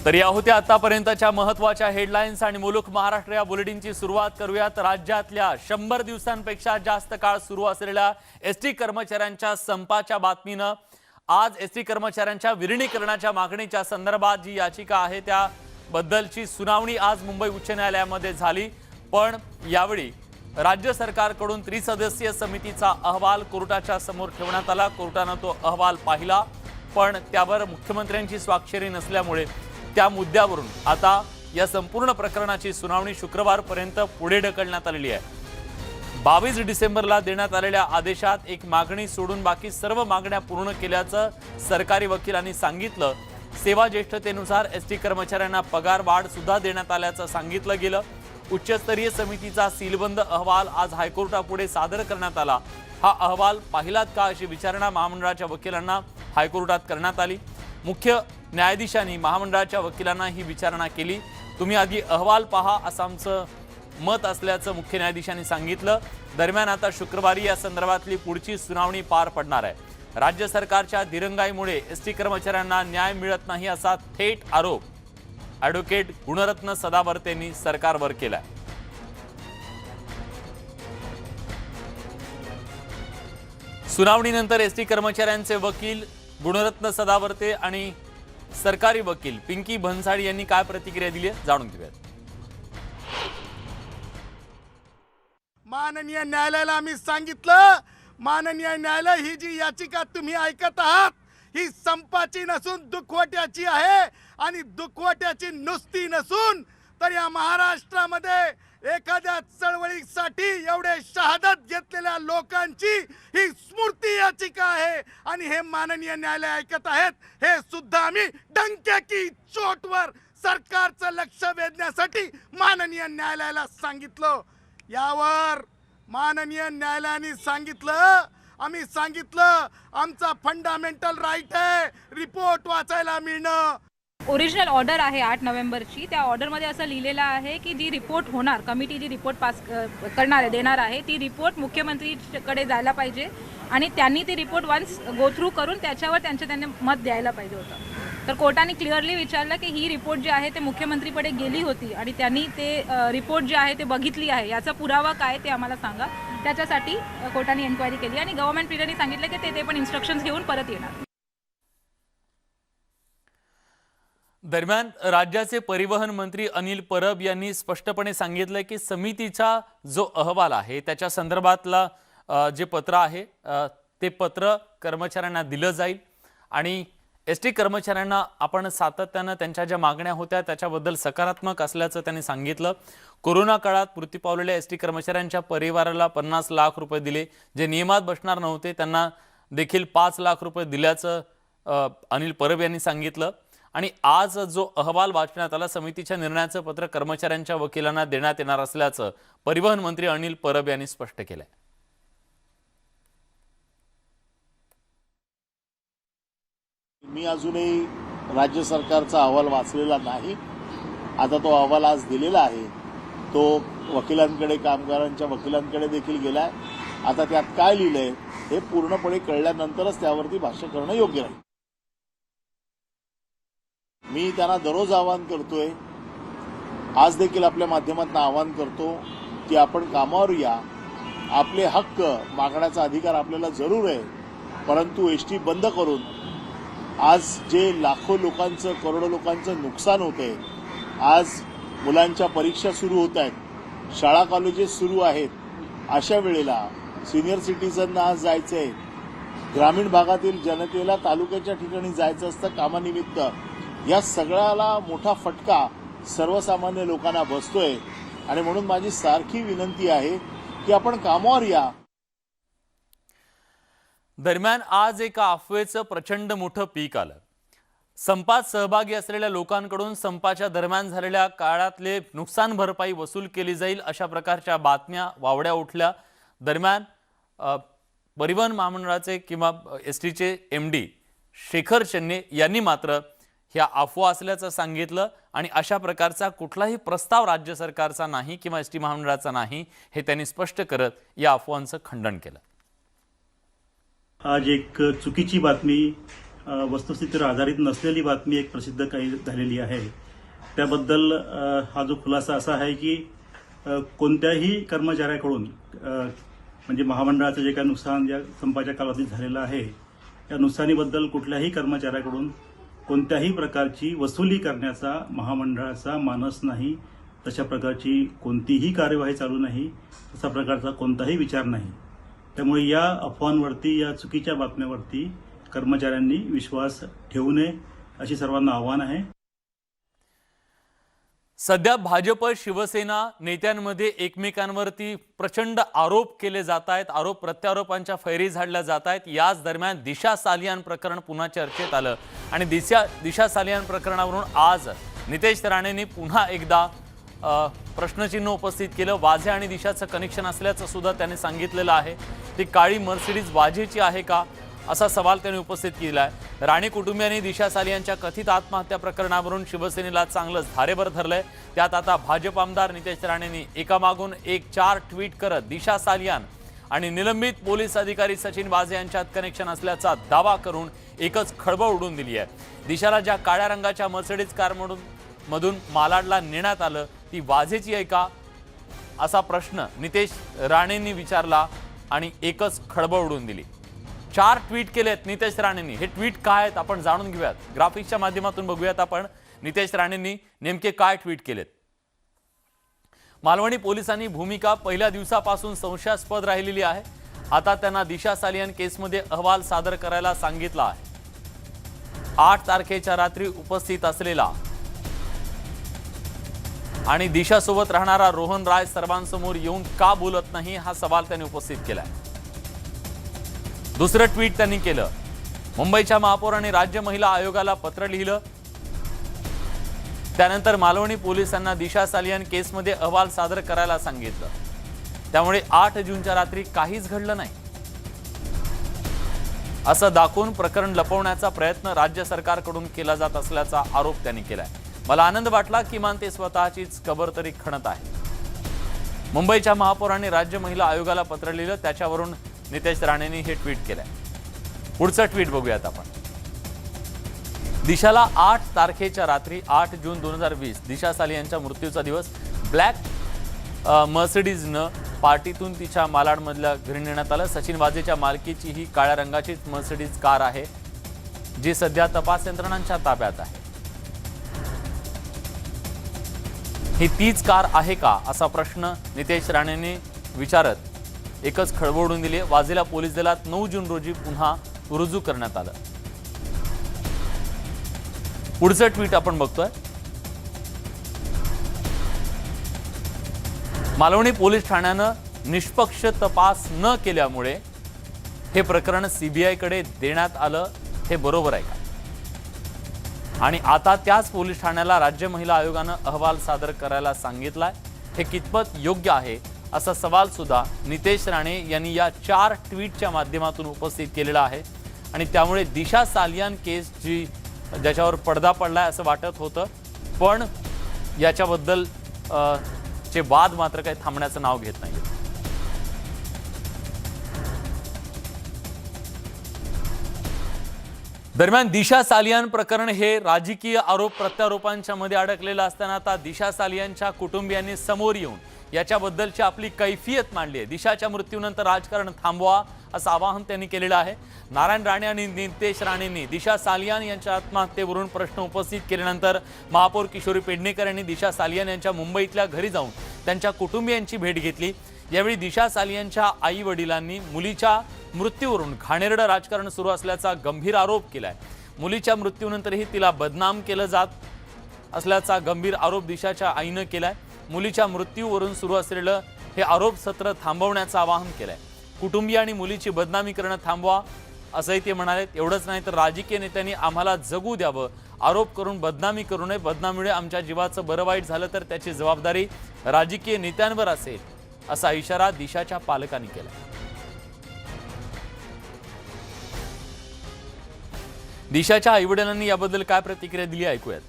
तर या होत्या आतापर्यंतच्या महत्त्वाच्या हेडलाईन्स आणि मुलुक महाराष्ट्र या बुलेटिनची सुरुवात करूयात। राज्यातल्या 100 दिवसांपेक्षा जास्त काळ सुरू असलेल्या एसटी कर्मचाऱ्यांच्या संपाच्या बातमीनं आज एसटी कर्मचाऱ्यांच्या विलीनीकरणाच्या मागणीच्या संदर्भात जी याचिका आहे त्याबद्दलची सुनावणी आज मुंबई उच्च न्यायालयामध्ये झाली। पण यावेळी राज्य सरकारकडून त्रिसदस्यीय समितीचा अहवाल कोर्टाच्या समोर ठेवण्यात आला। कोर्टाने तो अहवाल पाहिला, पण त्यावर मुख्यमंत्र्यांची स्वाक्षरी नसल्यामुळे त्या मुद्द्यावरून आता या संपूर्ण प्रकरणाची सुनावणी शुक्रवारपर्यंत पुढे ढकलण्यात आलेली आहे। 22 डिसेंबरला देण्यात आलेल्या आदेशात एक मागणी सोडून बाकी सर्व मागण्या पूर्ण केल्याचं सरकारी वकिलांनी सांगितलं। सेवा ज्येष्ठतेनुसार एसटी कर्मचाऱ्यांना पगार वाढ सुद्धा देण्यात आल्याचं सांगितलं गेलं। उच्चस्तरीय समितीचा सीलबंद अहवाल आज हायकोर्टापुढे सादर करण्यात आला। हा अहवाल पाहिलात का अशी विचारणा महामंडळाच्या वकिलांना हायकोर्टात करण्यात आली। मुख्य न्यायाधीशांनी महामंडळाच्या वकिलांना ही विचारणा केली। तुम्ही आधी अहवाल पहा असं आमचं मत असल्याचं मुख्य न्यायाधीशांनी सांगितलं। दरम्यान आता शुक्रवारी या संदर्भातली पुढची सुनावणी पार पडणार आहे। राज्य सरकारच्या दिरंगाईमुळे एसटी कर्मचाऱ्यांना न्याय मिळत नाही असा थेट आरोप ॲडव्होकेट गुणरत्न सदावर्तेंनी सरकारवर केलाय। सुनावणीनंतर एसटी कर्मचाऱ्यांचे वकील गुणरत्न सदावर्ते आणि सरकारी वकील पिंकी भन्साळी यांनी काय प्रतिक्रिया दिली आहे जाणून घेऊयात। माननीय न्यायालयाला आम्ही सांगितलं, माननीय न्यायालय ही जी याचिका तुम्ही ऐकत आहात ही संपाची नसून दुखवट्याची आहे, आणि दुखवट्याची नुसती नसून तर या महाराष्ट्रामध्ये एखाद्या चळवळीसाठी एवढे शहादत घेतलेल्या लोकांची ही स्मृती याचिका आहे। आणि हे माननीय न्यायालय ऐकत आहेत, हे सुद्धा आम्ही डंक्याची चोटवर सरकारचं लक्ष वेधण्यासाठी माननीय न्यायालयाला सांगितलं। यावर माननीय न्यायालयाने सांगितलं, आम्ही सांगितलं आमचा फंडामेंटल राईट आहे रिपोर्ट वाचायला मिळणं। ओरिजिनल ऑर्डर आहे 8 नोव्हेंबरची। त्या ऑर्डरमध्ये असं लिहिलेलं आहे की जी रिपोर्ट होणार, कमिटी जी रिपोर्ट पास करणार आहे, देणार आहे, ती रिपोर्ट मुख्यमंत्रीकडे जायला पाहिजे आणि त्यांनी ती रिपोर्ट वन्स गो थ्रू करून त्याच्यावर त्यांनी मत द्यायला पाहिजे होतं। तर कोर्टाने क्लिअरली विचारलं की ही रिपोर्ट जी आहे ते मुख्यमंत्रीकडे गेली होती आणि त्यांनी ते रिपोर्ट जी आहे ते बघितली आहे, याचा पुरावा काय ते आम्हाला सांगा। त्याच्यासाठी कोर्टाने एन्क्वायरी केली आणि गव्हर्नमेंट पीरियडने सांगितलं की ते पण इन्स्ट्रक्शन्स घेऊन परत येणार। दरम्यान राज्याचे परिवहन मंत्री अनिल परब यांनी स्पष्टपणे सांगितलं की समितीचा जो अहवाल आहे त्याच्या संदर्भातला जे पत्र आहे ते पत्र कर्मचाऱ्यांना दिलं जाईल आणि एसटी कर्मचाऱ्यांना आपण सातत्यानं त्यांच्या ज्या मागण्या होत्या त्याच्याबद्दल सकारात्मक असल्याचं त्यांनी सांगितलं। कोरोना काळात मृत्यू पावलेल्या एसटी कर्मचाऱ्यांच्या परिवाराला 50 लाख रुपये दिले, जे नियमात बसणार नव्हते त्यांना देखील 5 लाख रुपये दिल्याचं अनिल परब यांनी सांगितलं। आणि आज जो अहवाल वाचण्यात आला, समितीच्या निर्णयाचं पत्र कर्मचाऱ्यांच्या वकिलांना देण्यात येणार असल्याचं परिवहन मंत्री अनिल परब यांनी स्पष्ट केलंय। मी अजूनही राज्य सरकारचा अहवाल वाचलेला नाही। आता तो अहवाल आज दिलेला आहे, तो वकिलांकडे, कामगारांच्या वकिलांकडे देखील गेलाय। आता त्यात काय लिहिलंय हे पूर्णपणे कळल्यानंतरच त्यावरती भाष्य करणं योग्य राहील। मी त्यांना दररोज आवाहन करतोय, आज देखील आपल्या माध्यमातून आवाहन करतो की आपण कामावर या। आपले हक्क मागण्याचा अधिकार आपल्याला जरूर आहे, परंतु एसटी बंद करून आज जे लाखो लोकांचं, करोडो लोकांचं नुकसान होतंय, आज मुलांच्या परीक्षा सुरू होत आहेत, शाळा कॉलेजेस सुरू आहेत, अशा वेळेला सिनियर सिटीजनना आज जायचंय, ग्रामीण भागातील जनतेला तालुक्याच्या ठिकाणी जायचं असतं कामानिमित्त, या सगळ्याला मोठा फटका सर्वसामान्य लोकांना बसतोय। आणि म्हणून माझी सारखी विनंती आहे की आपण कामावर या। दरम्यान आज एका अफवेचं प्रचंड मोठं पीक आलं। संपात सहभागी असलेल्या लोकांकडून संपाच्या दरम्यान झालेल्या काळातले नुकसान भरपाई वसूल केली जाईल अशा प्रकारच्या बातम्या वावड्या उठल्या। दरम्यान परिवहन महामंडळाचे किंवा एसटीचे एमडी शेखर चन्ने यांनी मात्र ह्या अफवा असल्याचं सांगितलं आणि अशा प्रकारचा कुठलाही प्रस्ताव राज्य सरकारचा नाही किंवा एसटी महामंडळाचा नाही हे त्यांनी स्पष्ट करत या अफवांचं खंडन केलं। आज एक चुकीची बातमी वस्तुस्थितीवर आधारित नसलेली बातमी एक प्रसिद्ध काही झालेली आहे. त्याबद्दल हा जो खुलासा असा आहे की कोणत्याही कर्मचाऱ्याकडून म्हणजे महामंडळाचं जे काही नुकसान या संपाच्या कालावधीत झालेलं आहे या नुकसानीबद्दल कुठल्याही कर्मचाऱ्याकडून कोणत्याही प्रकारची वसुली करण्याचा महामंडळाचा मानस नाही. तशा प्रकारची कोणतीही कार्यवाही चालू नाही. तसा प्रकारचा कोणताही विचार नाही. त्यामुळे या अफवांवरती या चुकीच्या बातम्यावरती कर्मचाऱ्यांनी विश्वास ठेवू नये अशी सर्वांना आव्हान आहे. सध्या भाजप शिवसेना नेत्यांमध्ये एकमेकांवरती प्रचंड आरोप केले जात आहेत. आरोप प्रत्यारोपांच्या फैरी झाडल्या जात आहेत. याच दरम्यान दिशा सालियान प्रकरण पुन्हा चर्चेत आलं आणि दिशा सालियान प्रकरणावरून आज नितेश राणेंनी पुन्हा एकदा प्रश्नचिन्ह उपस्थित केलं. वाझे आणि दिशाचं कनेक्शन असल्याचं सुद्धा त्यांनी सांगितलेलं आहे. ती काळी मर्सिडीज वाझेची आहे का असा सवाल त्यांनी उपस्थित केला आहे. राणे कुटुंबियांनी दिशा सालियानच्या कथित आत्महत्या प्रकरणावरून शिवसेनेला चांगलंच धारेवर धरलंय. त्यात आता भाजप आमदार नितेश राणेंनी एकामागून एक 4 ट्विट करत दिशा सालियान आणि निलंबित पोलीस अधिकारी सचिन वाझे यांच्यात कनेक्शन असल्याचा दावा करून एकच खळबळ उडून दिली आहे. दिशाला ज्या काळ्या रंगाच्या मर्सिडीज कारमधून मालाडला नेण्यात आलं ती वाझेची आहे का असा प्रश्न नितेश राणेंनी विचारला आणि एकच खळबळ उडून दिली. 4 ट्विट केलेत नितेश राणेंनी. हे ट्विट काय आहेत आपण जाणून घेऊयात. ग्राफिक्सच्या माध्यमातून बघूयात आपण नितेश राणेंनी नेमके काय ट्विट केलेत. मालवणी पोलिसांनी भूमिका पहिल्या दिवसापासून संशयास्पद राहिलेली आहे. आता त्यांना दिशा सालियान केसमध्ये अहवाल सादर करायला सांगितला आहे. 8 तारखेच्या रात्री उपस्थित असलेला आणि दिशासोबत राहणारा रोहन राय सर्वांसमोर येऊन का बोलत नाही हा सवाल त्यांनी उपस्थित केलाय. दुसरं ट्विट त्यांनी केलं. मुंबईच्या महापौरांनी राज्य महिला आयोगाला पत्र लिहिलं. त्यानंतर मालवणी पोलिसांना दिशा सालियान केसमध्ये अहवाल सादर करायला सांगितलं. त्यामुळे 8 जूनच्या रात्री काहीच घडलं नाही असं दाखवून प्रकरण लपवण्याचा प्रयत्न राज्य सरकारकडून केला जात असल्याचा आरोप त्यांनी केलाय. मला आनंद वाटला किमान ते स्वतःचीच कबर तरी खणत आहे. मुंबईच्या महापौरांनी राज्य महिला आयोगाला पत्र लिहिलं. त्याच्यावरून नितेश राणेंनी हे ट्विट केलंय. पुढचं ट्विट बघूयात आपण. दिशाला 8 तारखेच्या रात्री 8 जून 2020 दिशा सालियानच्या मृत्यूचा दिवस ब्लॅक मर्सिडीजनं पार्टीतून तिच्या मालाडमधल्या घरी नेण्यात आलं. सचिन वाझेच्या मालकीची ही काळ्या रंगाचीच मर्सिडीज कार आहे जी सध्या तपास यंत्रणांच्या ताब्यात आहे. ही तीच कार आहे का असा प्रश्न नितेश राणेंनी विचारत एकच खळबळ उडून दिली. वाझेला पोलीस दलात 9 जून रोजी पुन्हा रुजू करण्यात आलं. पुढचं ट्विट आपण बघतोय. मालवणी पोलीस ठाण्यानं निष्पक्ष तपास न केल्यामुळे हे प्रकरण सीबीआयकडे देण्यात आलं. हे बरोबर आहे का? आणि आता त्याच पोलीस ठाण्याला राज्य महिला आयोगानं अहवाल सादर करायला सांगितलाय. हे कितपत योग्य आहे असा सवाल सुद्धा नितेश राणे यांनी या 4 ट्विटच्या माध्यमातून उपस्थित केलेला आहे. आणि त्यामुळे दिशा सालियान केस जी ज्याच्यावर पडदा पडलाय असं वाटत होतं, पण याच्याबद्दल चे वाद मात्र काही थांबण्याचं नाव घेत नाही. दरम्यान दिशा सालियान प्रकरण हे राजकीय आरोप प्रत्यारोपांच्या मध्ये अडकलेलं असताना आता दिशा सालियानच्या कुटुंबियांनी समोर येऊन याच्याबद्दलची आपली कैफियत मांडली आहे. दिशाच्या मृत्यूनंतर राजकारण थांबवा असं आवाहन त्यांनी केलेलं आहे. नारायण राणे आणि नितेश राणेंनी दिशा सालियान यांच्या आत्महत्येवरून प्रश्न उपस्थित केल्यानंतर महापौर किशोरी पेडणेकर यांनी दिशा सालियान यांच्या मुंबईतल्या घरी जाऊन त्यांच्या कुटुंबियांची भेट घेतली. यावेळी दिशा सालियानच्या आई वडिलांनी मुलीच्या मृत्यूवरून घाणेरडं राजकारण सुरू असल्याचा गंभीर आरोप केलाय. मुलीच्या मृत्यूनंतरही तिला बदनाम केलं जात असल्याचा गंभीर आरोप दिशाच्या आईनं केलाय. मुलीच्या मृत्यूवरून सुरू असलेलं हे आरोप सत्र थांबवण्याचं आवाहन केलंय. कुटुंबीय आणि मुलीची बदनामी करणं थांबवा असंही ते म्हणाले. एवढंच नाही तर राजकीय नेत्यांनी आम्हाला जगू द्यावं, आरोप करून बदनामी करू नये. बदनामीमुळे आमच्या जीवाचं बरं वाईट झालं तर त्याची जबाबदारी राजकीय नेत्यांवर असेल असा इशारा दिशाच्या पालकांनी केला. दिशाच्या आईवडिलांनी याबद्दल काय प्रतिक्रिया दिली ऐकूयात.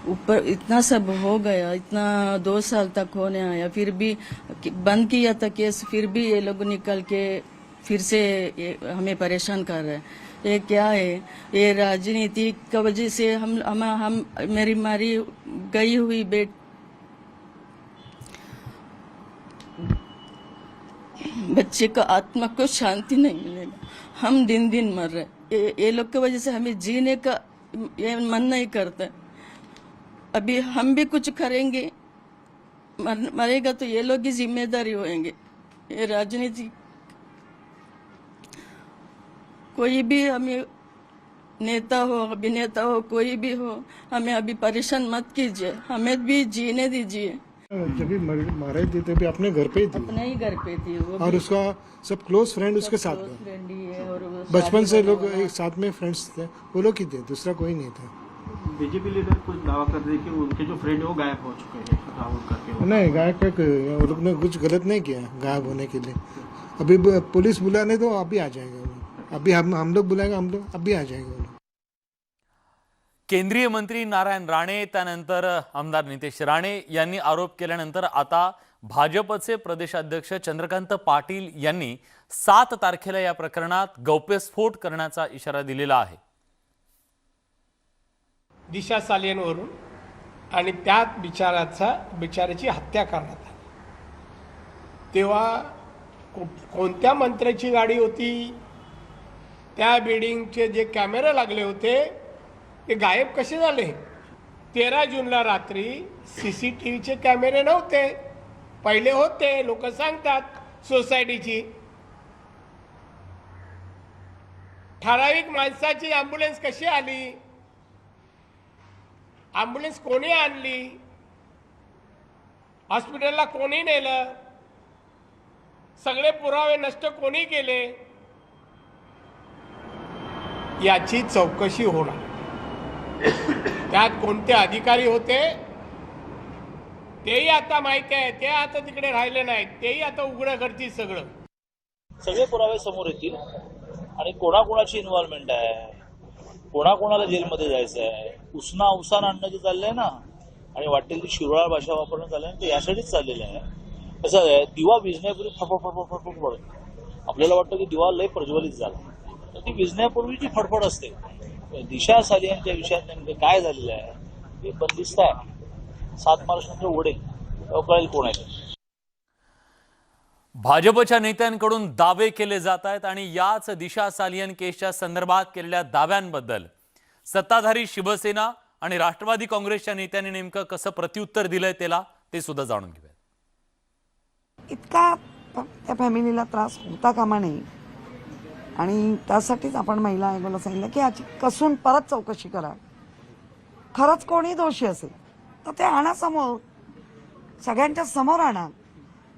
ऊपर इतना सब हो गया, इतना 2 साल तक होने आया, फिर भी बंद किया था केस, फिर भी ये लोग निकल के फिर से हमें परेशान कर रहे हैं। ये क्या है? ये राजनीति की वजह से हम मेरी मारी गई हुई बच्चे का आत्मा को शांति नहीं मिलेगा। हम दिन दिन मर रहे, ये लोग की वजह से हमें जीने का ये मन नहीं करता। अभी हम भी कुछ करेंगे, मरेगा तो ये लोग की जिम्मेदारी होंगे। ये राजनीति कोई भी हमें नेता हो, अभिनेता हो, कोई भी हो, हमें अभी परेशान मत कीजिए, हमें भी जीने दीजिए। जब भी मारे थे तभी अपने घर पे ही थी, अपने ही घर पे थी वो, और उसका सब क्लोज फ्रेंड उसके साथ क्लोज था। फ्रेंड ही है और वो बचपन से शादी लोग वगैरह। एक साथ में फ्रेंड्स थे, वो लोग ही थे, दूसरा कोई नहीं था। बीजेपी लीडर कुछ दावा कर रहे हैं कि उनके जो फ्रेंड है वो गायब हो चुके हैं राहुल करके। नहीं, गायब वो लोग ने कुछ गलत नहीं किया गायब होने के लिए। अभी पुलिस बुलाने दो, अभी आ जाएंगे वो लोग। अभी हम लोग बुलाएंगे, हम लोग अभी आ जाएंगे वो लोग। केंद्रीय मंत्री नारायण राणे, त्यानंतर आमदार नितेश राणे यांनी आरोप केल्यानंतर आता भाजपचे प्रदेशाध्यक्ष चंद्रकांत पाटील यांनी 7 तारखेला या प्रकरणात गौप्यस्फोट करण्याचा इशारा दिलेला आहे। दिशा सालियनवरून आणि त्या बिचाराची हत्या करण्यात आली। तेव्हा कोणत्या मंत्र्याची गाडी होती, त्या बिल्डिंगचे जे कॅमेरे लागले होते ते गायब कसे झाले? 13 जूनला रात्री CCTVचे कॅमेरे नव्हते, पहिले होते, लोक सांगतात सोसायटीची। ठराविक माणसाची ॲम्ब्युलन्स कशी आली, ॲम्ब्युलन्स कोणी आणली, हॉस्पिटलला कोणी नेलं, सगळे पुरावे नष्ट कोणी केले, याची चौकशी होणार। त्यात कोणते अधिकारी होते तेही आता माहिती आहे, ते आता तिकडे राहिले नाहीत, तेही आता उघडं करतील। सगळे पुरावे समोर येतील आणि कोणाकोणाची इन्व्हॉल्वमेंट आहे, कोणाकोणाला जेलमध्ये जायचं आहे, उसान आणणं जे चाललंय ना, आणि वाटेल ती शिरोळा भाषा वापरणं चाललंय ते यासाठीच चाललेलं आहे। कसं आहे, दिवा विझण्यापूर्वी फडफड पडत, आपल्याला वाटतं की दिवा लय प्रज्वलित झाला, तर ती विझण्यापूर्वीची फडफड असते। दिशा सालियनच्या विषयात नेमकं काय झालेलं आहे हे बंदिस्त आहे। 7 मार्च नंतर उघडेल, कळेल कोण आहे। भाजपच्या नेत्यांकडून दावे केले जात आहेत आणि याच दिशा सालियन केसच्या संदर्भात केलेल्या दाव्यांबद्दल सत्ताधारी शिवसेना आणि राष्ट्रवादी काँग्रेसच्या नेत्यांनी नेमकं कसं प्रत्युत्तर दिलंय त्याला ते सुद्धा जाणून घेऊया। इतका त्या फॅमिलीला त्रास होता कामा नये आणि त्यासाठीच आपण महिला आयोगाला सांगितलं की याची कसून परत चौकशी करा। खरंच कोणी दोषी असेल तर ते आणा समोर, सगळ्यांच्या समोर आणा,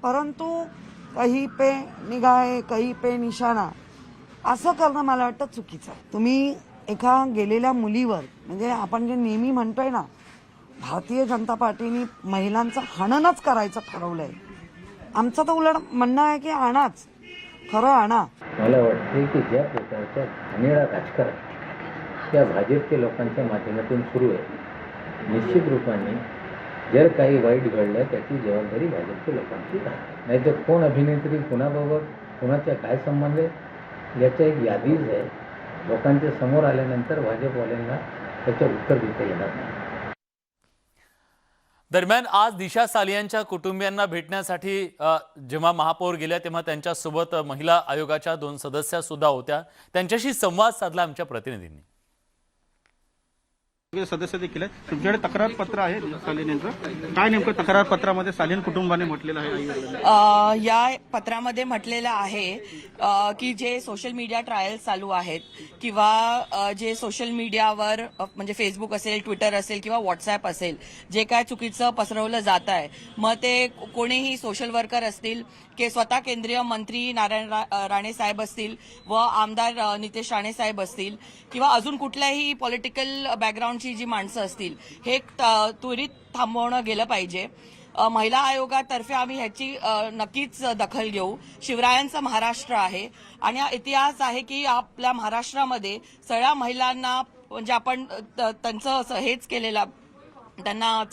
परंतु कहीं पे निगाहे कहीं पे निशाणा असं करणं मला वाटतं चुकीचं आहे। तुम्ही एका गेलेल्या मुलीवर, म्हणजे आपण जे नेहमी म्हणतोय ना, भारतीय जनता पार्टीने महिलांचं हननच करायचं ठरवलंय। आमचं तर उलट म्हणणं आहे की आणाच, खरं आणा। मला वाटते की ज्या प्रकारच्या घाणेरडा राजकारण या भाजपच्या लोकांच्या माध्यमातून सुरू आहे, निश्चित रूपाने जर काही वाईट घडलं त्याची जबाबदारी भाजपच्या लोकांची आहे। नाहीतर कोण अभिनेत्री कोणाबरोबर कोणाच्या काय संबंध आहे याच्या एक यादीच आहे, लोकांच्या समोर आल्यानंतर भाजपवाल्यांना त्याचं उत्तर देता येणार नाही। दरम्यान आज दिशा सालियनच्या कुटुंबियांना भेटण्यासाठी जेव्हा महापौर गेल्या तेव्हा त्यांच्यासोबत महिला आयोगाच्या 2 सदस्या सुद्धा होत्या, त्यांच्याशी संवाद साधला आमच्या प्रतिनिधींनी। सदस्य देखील आहे, तुमच्याकडे तक्रार पत्र आहे सालियन यांचं, काय नेमकं तक्रार पत्रामध्ये सालियन कुटुंबाने म्हटलेलं आहे? या पत्रामध्ये म्हटलेलं आहे की जे सोशल मीडिया ट्रायल्स चालू आहेत किंवा जे सोशल मीडियावर म्हणजे फेसबुक असेल, ट्विटर असेल किंवा व्हॉट्सॲप असेल, जे काय चुकीचं पसरवलं जात आहे, मग ते कोणीही सोशल वर्कर असतील की स्वतः केंद्रीय मंत्री नारायण राणे साहेब असतील व आमदार नितेश राणे साहेब असतील किंवा अजून कुठल्याही पॉलिटिकल बॅकग्राऊंडची जी माणसं असतील, हे त्वरित थांबवणं गेलं पाहिजे। महिला आयोगातर्फे आम्ही ह्याची नक्कीच दखल घेऊ। शिवरायांचा महाराष्ट्र आहे आणि हा इतिहास आहे की आपल्या महाराष्ट्रामध्ये सगळ्या महिलांना म्हणजे आपण त्यांचं हेच केलेलं त्यांना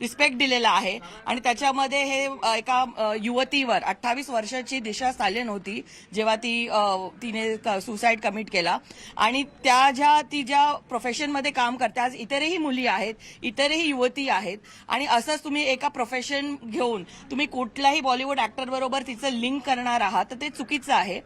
रिस्पेक्ट दिलेला आहे आणि त्याच्यामध्ये हे एका युवतीवर 28 वर्षाची दिशा सालेन होती जेव्हा तिने सुसाईड कमिट केला आणि ती ज्या प्रोफेशनमध्ये काम करते, आज इतरही मुली आहेत, इतरही युवती आहेत आणि असंच तुम्ही एका प्रोफेशन घेऊन तुम्ही कुठल्याही बॉलिवूड ऍक्टर बरोबर तिचं लिंक करणार आहात तर ते चुकीचं आहे.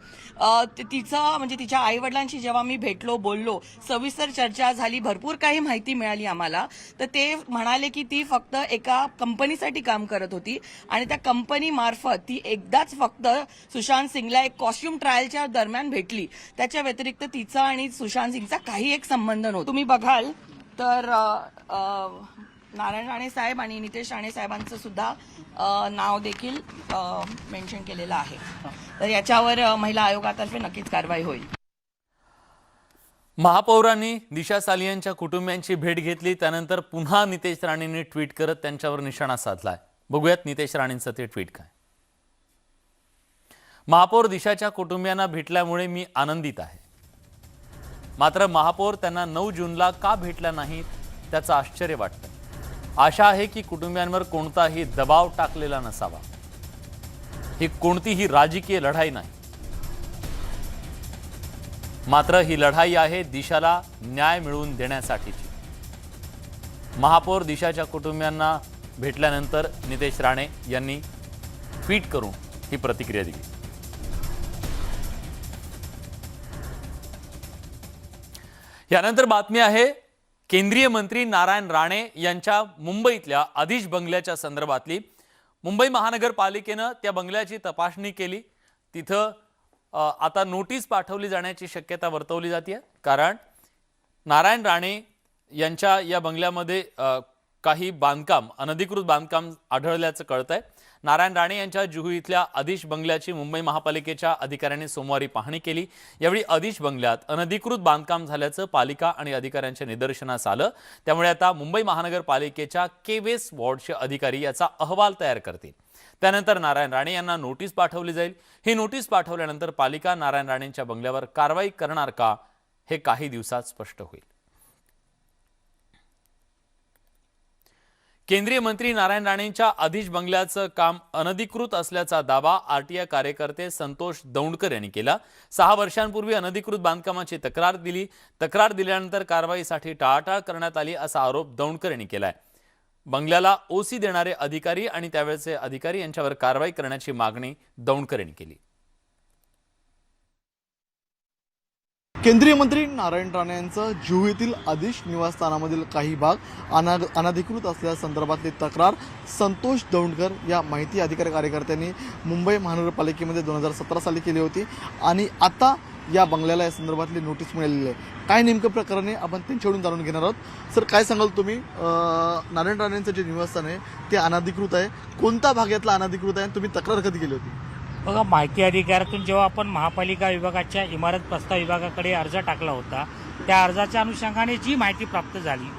तिचं म्हणजे तिच्या आईवडिलांशी जेव्हा मी भेटलो, बोललो, सविस्तर चर्चा झाली, भरपूर काही माहिती मिळाली आम्हाला, तर ते म्हणाले की ती फक्त एका कंपनीसाठी काम करत होती आणि त्या कंपनी मार्फत ती एकदाच फक्त सुशांत सिंगला एक कॉस्ट्युम ट्रायलच्या दरम्यान भेटली. त्याच्या व्यतिरिक्त तिचा आणि सुशांत सिंगचा काही एक संबंध नव्हता. तुम्ही बघाल तर नारायण राणे साहेब आणि नितेश राणे साहेबांचं सुद्धा नाव देखील मेन्शन केलेलं आहे. तर याच्यावर महिला आयोगातर्फे नक्कीच कारवाई होईल. महापौरांनी दिशा सालियनच्या कुटुंबियांची भेट घेतली, त्यानंतर पुन्हा नितेश राणेंनी ट्विट करत त्यांच्यावर निशाणा साधलाय. बघूयात नितेश राणेंचं ते ट्विट काय. महापौर दिशाच्या कुटुंबियांना भेटल्यामुळे मी आनंदित आहे. मात्र महापौर त्यांना 9 जूनला का भेटल्या नाहीत त्याचं आश्चर्य वाटतं. आशा आहे की कुटुंबियांवर कोणताही दबाव टाकलेला नसावा. ही कोणतीही राजकीय लढाई नाही, मात्र ही लढाई आहे दिशाला न्याय मिळवून देण्यासाठीची. महापौर दिशाच्या कुटुंबियांना भेटल्यानंतर नितेश राणे यांनी ट्विट करून ही प्रतिक्रिया दिली. यानंतर बातमी आहे केंद्रीय मंत्री नारायण राणे यांच्या मुंबईतल्या आदिश बंगल्याच्या संदर्भातली. मुंबई महानगरपालिकेनं त्या बंगल्याची तपासणी केली. तिथं आता नोटीस पाठवली जाण्याची शक्यता वर्तवली जाते, कारण नारायण राणे यांच्या या बंगल्यामध्ये काही बांधकाम, अनधिकृत बांधकाम आढळल्याचं कळतंय. नारायण राणे यांच्या जुहू इथल्या आदिश बंगल्याची मुंबई महापालिकेच्या अधिकाऱ्यांनी सोमवारी पाहणी केली. यावेळी आदिश बंगल्यात अनधिकृत बांधकाम झाल्याचं पालिका आणि अधिकाऱ्यांच्या निदर्शनास आलं. त्यामुळे आता मुंबई महानगरपालिकेच्या केवेस वॉर्डचे अधिकारी याचा अहवाल तयार करतील. त्यानंतर नारायण राणे यांना नोटीस पाठवली जाईल. ही नोटीस पाठवल्यानंतर पालिका नारायण राणेंच्या बंगल्यावर कारवाई करणार का हे काही दिवसात स्पष्ट होईल. केंद्रीय मंत्री नारायण राणेंच्या आदिश बंगल्याचं काम अनधिकृत असल्याचा दावा आरटीआय कार्यकर्ते संतोष दौंडकर यांनी केला. 6 वर्षांपूर्वी अनधिकृत बांधकामाची तक्रार दिली. तक्रार दिल्यानंतर कारवाईसाठी टाळाटाळ करण्यात आली असा आरोप दौंडकर यांनी केलाय. बंगल्याला ओसी देणारे अधिकारी आणि त्यावेळचे अधिकारी यांच्यावर कारवाई करण्याची मागणी दौंडकर यांनी केली. केंद्रीय मंत्री नारायण राणे यांचं जुहू येथील आदिश निवासस्थानामधील काही भाग अनधिकृत असल्यासंदर्भातली तक्रार संतोष दौंडकर या माहिती अधिकारी कार्यकर्त्यांनी मुंबई महानगरपालिकेमध्ये 2017 साली केली होती आणि आता या बंगल्याला या संदर्भातली नोटीस मिळालेली आहे. काय नेमकं प्रकरण आहे आपण त्यांच्याकडून जाणून घेणार आहोत. सर, काय सांगाल तुम्ही, नारायण राणेंचं जे निवासस्थान आहे ते अनधिकृत आहे, कोणत्या भागातला अनधिकृत आहे, तुम्ही तक्रार कधी केली होती? बघा, माहिती अधिकारातून जेव्हा आपण महापालिका विभागाच्या इमारत प्रस्ताव विभागाकडे अर्ज टाकला होता, त्या अर्जाच्या अनुषंगाने जी माहिती प्राप्त झाली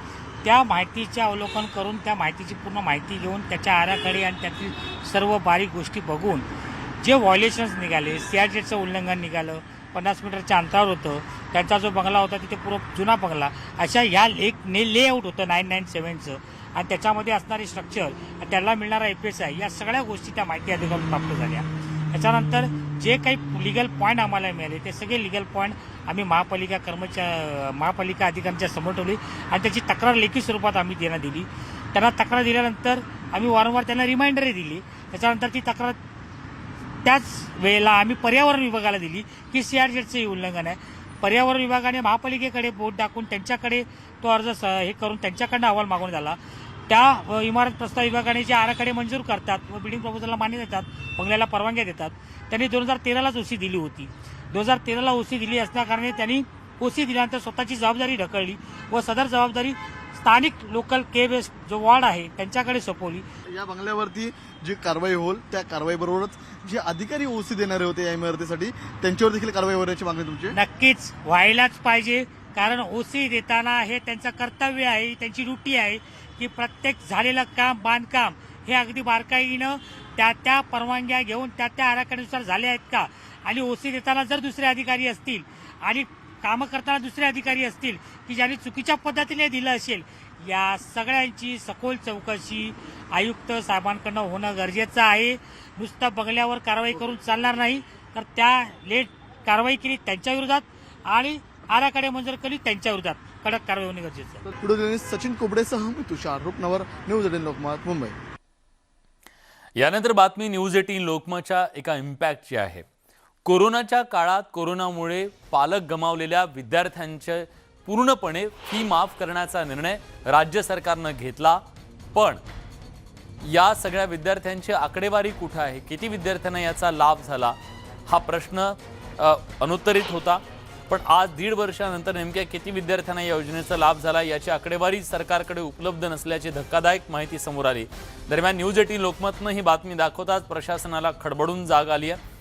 त्या माहितीचे अवलोकन करून त्या माहितीची पूर्ण माहिती घेऊन त्याच्या आराखडे आणि त्यातील सर्व बारीक गोष्टी बघून जे व्हायोलेशन्स निघाले, सीआरजेडचं उल्लंघन निघालं, 50 मीटरच्या अंतरावर होतं, त्यांचा जो बंगला होता तिथे पूर्ण जुना बंगला, अशा ह्या लेआउट होतं 997चं आणि त्याच्यामध्ये असणारे स्ट्रक्चर, त्याला मिळणारा FSI, या सगळ्या गोष्टी त्या माहिती अधिकारातून प्राप्त झाल्या. त्याच्यानंतर जे काही लिगल पॉईंट आम्हाला मिळाले ते सगळे लिगल पॉईंट आम्ही महापालिका अधिकाऱ्यांच्या समोर ठेवली आणि त्याची तक्रार लेखी स्वरूपात आम्ही त्यांना दिली. त्यांना तक्रार दिल्यानंतर आम्ही वारंवार त्यांना रिमाइंडरही दिली. त्याच्यानंतर ती तक्रार त्याच वेळेला आम्ही पर्यावरण विभागाला दिली की सीआरजेडचं उल्लंघन आहे. पर्यावरण विभागाने महापालिकेकडे बोट दाखवून त्यांच्याकडे तो अर्ज हे करून त्यांच्याकडनं अहवाल मागवून झाला. त्या इमारत प्रस्ताव विभागाने जे आराखडे मंजूर करतात व बिल्डिंग प्रपोजलला मान्य देतात, बंगल्याला परवानग्या देतात, त्यांनी 2013लाच ओसी दिली होती. 2013ला ओसी दिली असल्याकारणे त्यांनी ओसी दिल्यानंतर स्वतःची जबाबदारी ढकलली व सदर जबाबदारी स्थानिक लोकल केवेस जो वॉर्ड आहे त्यांच्याकडे सोपवली. या बंगल्यावरती जी कारवाई होईल त्या कारवाईबरोबरच जे अधिकारी ओसी देणारे होते या इमारतीसाठी त्यांच्यावर देखील कारवाई होण्याची मागणी तुमची? नक्कीच व्हायलाच पाहिजे, कारण ओसी देताना हे त्यांचं कर्तव्य आहे, त्यांची ड्युटी आहे की प्रत्येक झालेलं काम, बांधकाम हे अगदी बारकाईनं त्या परवानग्या घेऊन त्या आराखड्यानुसार झाले आहेत का, आणि ओसी देताना जर दुसरे अधिकारी असतील आणि कामं करताना दुसरे अधिकारी असतील की ज्यांनी चुकीच्या पद्धतीने दिलं असेल या सगळ्यांची सखोल चौकशी आयुक्त साहेबांकडनं होणं गरजेचं आहे. नुसतं बंगल्यावर कारवाई करून चालणार नाही, तर त्या लेट कारवाई केली त्यांच्या विरोधात आणि आराखडे मंजूर केली त्यांच्या विरोधात कडक कारवाई होणे गरजेचं आहे. व्हिडिओ सचिन कुबडेसह मी तुषार रूपनवर, न्यूज 18 लोकमत, मुंबई. यानंतर बातमी न्यूज 18 लोकमतच्या एका इम्पॅक्टची आहे. कोरोनाच्या काळात कोरोनामुळे पालक गमावलेल्या विद्यार्थ्यांचे पूर्णपणे फी माफ करण्याचा निर्णय राज्य सरकारनं घेतला. पण या सगळ्या विद्यार्थ्यांची आकडेवारी कुठे आहे, किती विद्यार्थ्यांना याचा लाभ झाला, हा प्रश्न अनुत्तरित होता. पण आज 1.5 वर्षानंतर नेमक्या किती विद्यार्थ्यांना या योजनेचा लाभ झाला याची आकडेवारी सरकारकडे उपलब्ध नसल्याची धक्कादायक माहिती समोर आली. दरम्यान न्यूज 18 लोकमतनं ही बातमी दाखवताच प्रशासनाला खडबडून जाग आली आहे.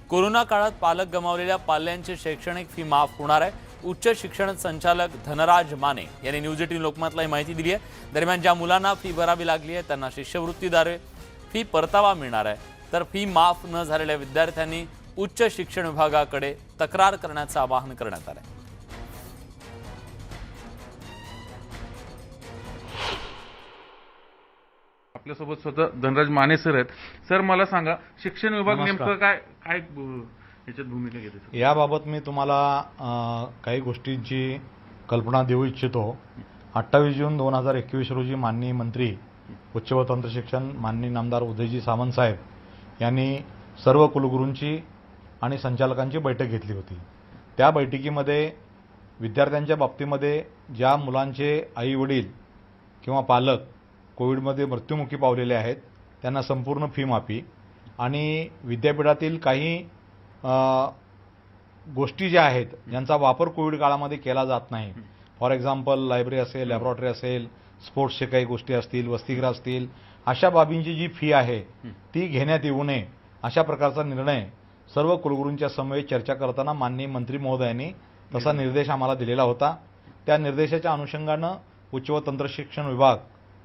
कोरोना काळात पालक गमावलेल्या पाल्यांची शैक्षणिक फी माफ होणार आहे. उच्च शिक्षण संचालक धनराज माने यांनी न्यूज 18 लोकमतला ही माहिती दिली आहे. दरम्यान ज्या मुलांना फी भरावी लागली आहे त्यांना शिष्यवृत्तीद्वारे फी परतावा मिळणार आहे, तर फी माफ न झालेल्या विद्यार्थ्यांनी उच्च शिक्षण विभागाकडे तक्रार करण्याचं आवाहन करण्यात आलं. आपल्यासोबत स्वतः धनराज माने सर आहेत. सर, मला सांगा, शिक्षण विभाग नेमकं काय काय याच्यात भूमिका घेते? याबाबत मी तुम्हाला काही गोष्टींची कल्पना देऊ इच्छितो. 28 जून 2021 रोजी माननीय मंत्री उच्च व तंत्र शिक्षण माननीय नामदार उदयजी सामंत साहेब यांनी सर्व कुलगुरूंची आणि संचालकांची बैठक घेतली होती. त्या बैठकीमध्ये विद्यार्थ्यांच्या बाबतीमध्ये ज्या मुलांचे आई वडील किंवा पालक कोविडमध्ये मृत्युमुखी पावलेले आहेत त्यांना संपूर्ण फी माफी आणि विद्यापीठातील काही गोष्टी ज्या आहेत ज्यांचा वापर कोविड काळामध्ये केला जात नाही, फॉर एक्झाम्पल लायब्ररी असेल, लॅबोरेटरी असेल, स्पोर्ट्सचे काही गोष्टी असतील, वसतिगृह असतील, अशा बाबींची जी फी आहे ती घेण्यात येऊ नये अशा प्रकारचा निर्णय सर्व कुलगुरूंच्या समवेत चर्चा करताना माननीय मंत्री महोदयांनी तसा निर्देश आम्हाला दिलेला होता. त्या निर्देशाच्या अनुषंगानं उच्च व तंत्र शिक्षण विभाग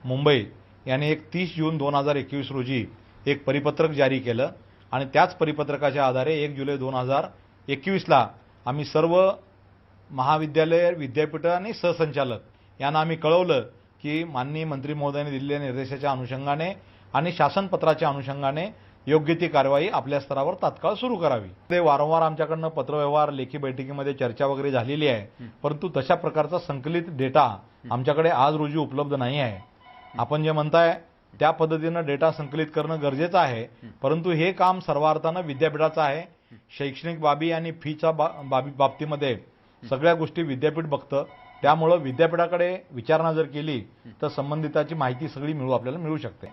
मुंबई यांनी 30 जून 2021 रोजी एक परिपत्रक जारी केलं आणि त्याच परिपत्रकाच्या आधारे 1 जुलै 2021ला आम्ही सर्व महाविद्यालय, विद्यापीठं आणि सहसंचालक यांना आम्ही कळवलं की माननीय मंत्री महोदयांनी दिलेल्या निर्देशाच्या अनुषंगाने आणि शासनपत्राच्या अनुषंगाने योग्य ती कारवाई आपल्या स्तरावर तात्काळ सुरू करावी. ते वारंवार आमच्याकडनं पत्रव्यवहार, लेखी बैठकीमध्ये चर्चा वगैरे झालेली आहे, परंतु तशा प्रकारचा संकलित डेटा आमच्याकडे आज रोजी उपलब्ध नाही आहे. आपण जे म्हणताय त्या पद्धतीनं डेटा संकलित करणं गरजेचं आहे, परंतु हे काम सर्वार्थानं विद्यापीठाचं आहे. शैक्षणिक बाबी आणि फीच्या बाबतीमध्ये सगळ्या गोष्टी विद्यापीठ बघतं. त्यामुळं विद्यापीठाकडे विचारणा जर केली तर संबंधिताची माहिती सगळी आपल्याला मिळू शकते.